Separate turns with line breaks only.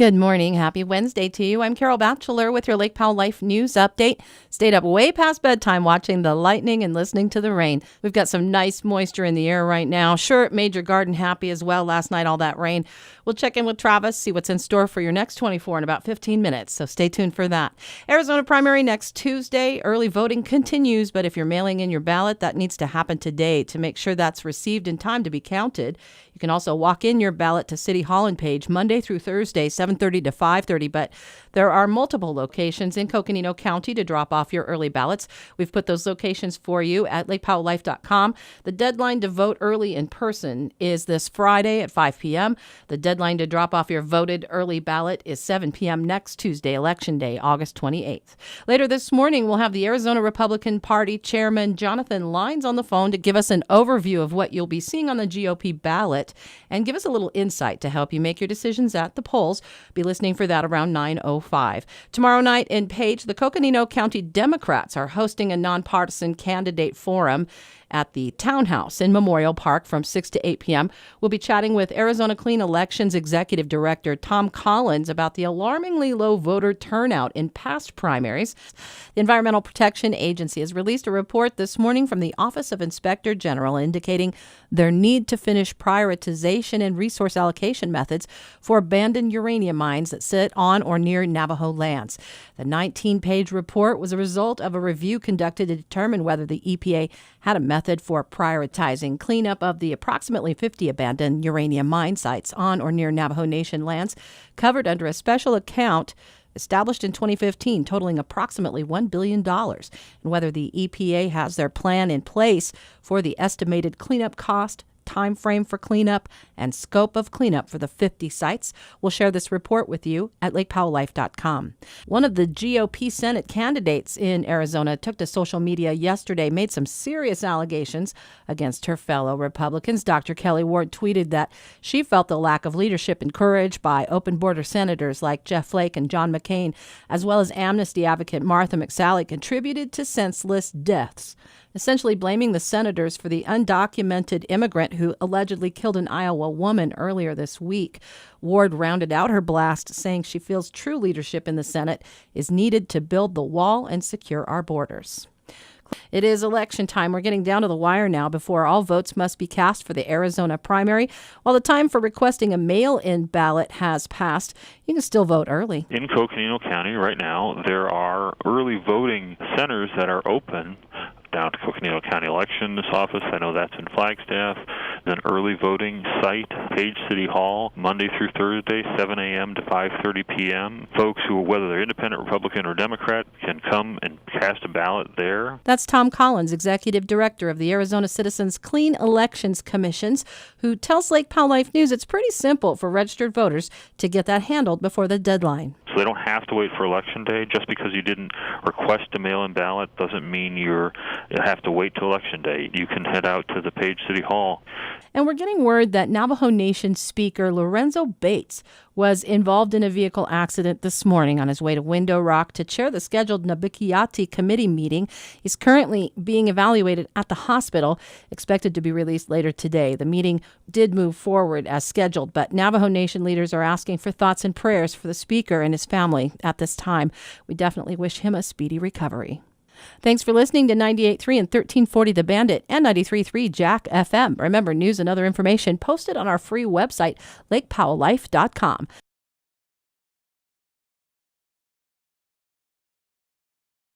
Good morning. Happy Wednesday to you. I'm Carol Batchelor with your Lake Powell Life News Update. Stayed up way past bedtime watching the lightning and listening to the rain. We've got some nice moisture in the air right now. Sure, it made your garden happy as well last night, all that rain. We'll check in with Travis, see what's in store for your next 24 in about 15 minutes, so stay tuned for that. Arizona primary next Tuesday. Early voting continues, but if you're mailing in your ballot, that needs to happen today to make sure that's received in time to be counted. You can also walk in your ballot to City Hall and Page Monday through Thursday, 7:30 to 5:30, but there are multiple locations in Coconino County to drop off your early ballots. We've put those locations for you at lakepowelllife.com. The deadline to vote early in person is this Friday at 5 p.m. The deadline to drop off your voted early ballot is 7 p.m. next Tuesday, Election Day, August 28th. Later this morning, we'll have the Arizona Republican Party Chairman Jonathan Lyons on the phone to give us an overview of what you'll be seeing on the GOP ballot and give us a little insight to help you make your decisions at the polls. Be listening for that around 9:05. Tomorrow night in Page, the Coconino County Democrats are hosting a nonpartisan candidate forum at the Townhouse in Memorial Park from 6 to 8 p.m. We'll be chatting with Arizona Clean Elections Executive Director Tom Collins about the alarmingly low voter turnout in past primaries. The Environmental Protection Agency has released a report this morning from the Office of Inspector General indicating their need to finish prioritization and resource allocation methods for abandoned uranium mines that sit on or near Navajo lands. The 19-page report was a result of a review conducted to determine whether the EPA had a method for prioritizing cleanup of the approximately 50 abandoned uranium mine sites on or near Navajo Nation lands covered under a special account established in 2015, totaling approximately $1 billion, and whether the EPA has their plan in place for the estimated cleanup cost, time frame for cleanup, and scope of cleanup for the 50 sites. We'll share this report with you at lakepowelllife.com. One of the GOP Senate candidates in Arizona took to social media yesterday, made some serious allegations against her fellow Republicans. Dr. Kelly Ward tweeted that she felt the lack of leadership and courage by open border senators like Jeff Flake and John McCain, as well as amnesty advocate Martha McSally, contributed to senseless deaths, essentially blaming the senators for the undocumented immigrant who allegedly killed an Iowa woman earlier this week. Ward rounded out her blast, saying she feels true leadership in the Senate is needed to build the wall and secure our borders. It is election time. We're getting down to the wire now before all votes must be cast for the Arizona primary. While the time for requesting a mail-in ballot has passed, you can still vote early.
In Coconino County right now, there are early voting centers that are open down to Coconino County Elections Office. I know that's in Flagstaff. An early voting site, Page City Hall, Monday through Thursday, 7 a.m. to 5:30 p.m. Folks who, whether they're independent, Republican, or Democrat, can come and cast a ballot there.
That's Tom Collins, Executive Director of the Arizona Citizens Clean Elections Commissions, who tells Lake Powell Life News it's pretty simple for registered voters to get that handled before the deadline.
So they don't have to wait for Election Day. Just because you didn't request a mail-in ballot doesn't mean you have to wait till Election Day. You can head out to the Page City Hall.
And we're getting word that Navajo Nation Speaker Lorenzo Bates was involved in a vehicle accident this morning on his way to Window Rock to chair the scheduled Nabikiati committee meeting. He's currently being evaluated at the hospital, expected to be released later today. The meeting did move forward as scheduled, but Navajo Nation leaders are asking for thoughts and prayers for the speaker and his family at this time. We definitely wish him a speedy recovery. Thanks for listening to 98.3 and 1340 The Bandit and 93.3 Jack FM. Remember, news and other information posted on our free website, lakepowelllife.com.